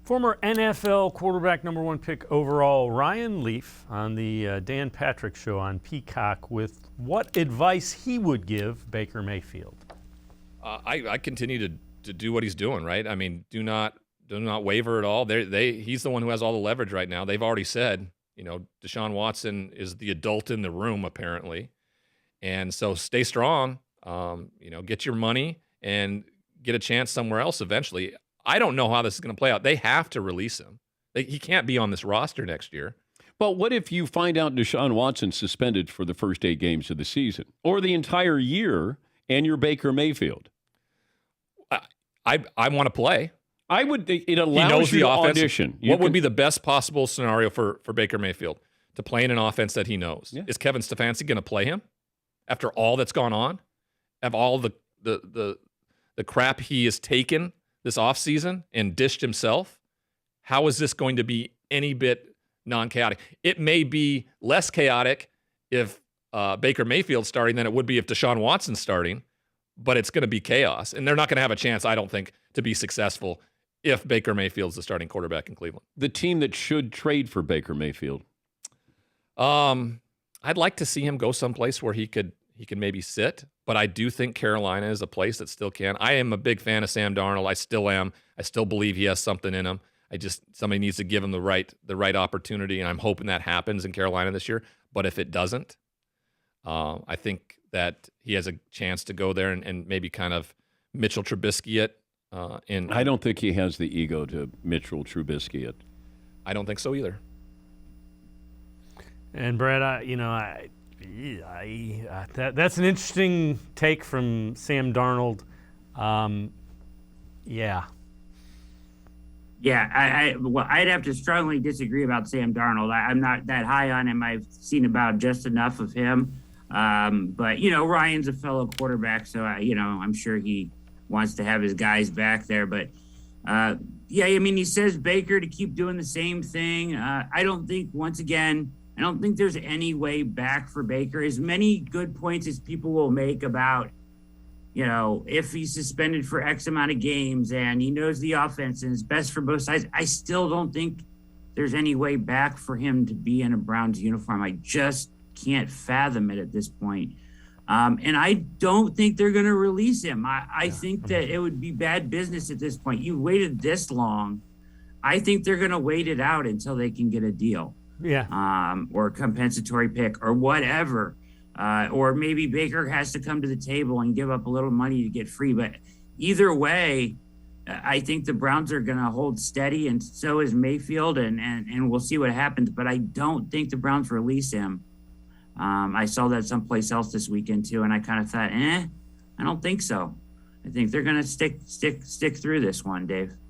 Former NFL quarterback number 1 pick overall Ryan Leaf on the Dan Patrick Show on Peacock with what advice he would give Baker Mayfield. I continue to do what he's doing, right? I mean, do not waver at all. He's the one who has all the leverage right now. They've already said, Deshaun Watson is the adult in the room apparently, and so stay strong. Get your money and get a chance somewhere else eventually. I don't know how this is going to play out. They have to release him. He can't be on this roster next year. But what if you find out Deshaun Watson's suspended for the first 8 games of the season or the entire year and you're Baker Mayfield? I want to play. I would. It allows you to audition. What would be the best possible scenario for Baker Mayfield? To play in an offense that he knows. Yeah. Is Kevin Stefanski going to play him after all that's gone on? Have all the crap he has taken this offseason and dished himself? How is this going to be any bit non-chaotic? It may be less chaotic if Baker Mayfield's starting than it would be if Deshaun Watson's starting, but it's going to be chaos. And they're not going to have a chance, I don't think, to be successful if Baker Mayfield's the starting quarterback in Cleveland. The team that should trade for Baker Mayfield? I'd like to see him go someplace where he could maybe sit, but I do think Carolina is a place that still can. I am a big fan of Sam Darnold. I still am. I still believe he has something in him. Somebody needs to give him the right opportunity, and I'm hoping that happens in Carolina this year. But if it doesn't, I think that he has a chance to go there and maybe kind of Mitchell Trubisky it. I don't think he has the ego to Mitchell Trubisky it. I don't think so either. And Brad, that's an interesting take from Sam Darnold. Yeah. Yeah, I'd have to strongly disagree about Sam Darnold. I'm not that high on him. I've seen about just enough of him. But, Ryan's a fellow quarterback, so, I'm sure he wants to have his guys back there. But, he says Baker to keep doing the same thing. I don't think there's any way back for Baker. As many good points as people will make about, if he's suspended for X amount of games and he knows the offense and it's best for both sides, I still don't think there's any way back for him to be in a Browns uniform. I just can't fathom it at this point. And I don't think they're going to release him. I think that it would be bad business at this point. You waited this long. I think they're going to wait it out until they can get a deal. Yeah. Or a compensatory pick or whatever. Or maybe Baker has to come to the table and give up a little money to get free. But either way, I think the Browns are going to hold steady, and so is Mayfield, and we'll see what happens. But I don't think the Browns release him. I saw that someplace else this weekend too, and I kind of thought, I don't think so. I think they're going to stick through this one, Dave.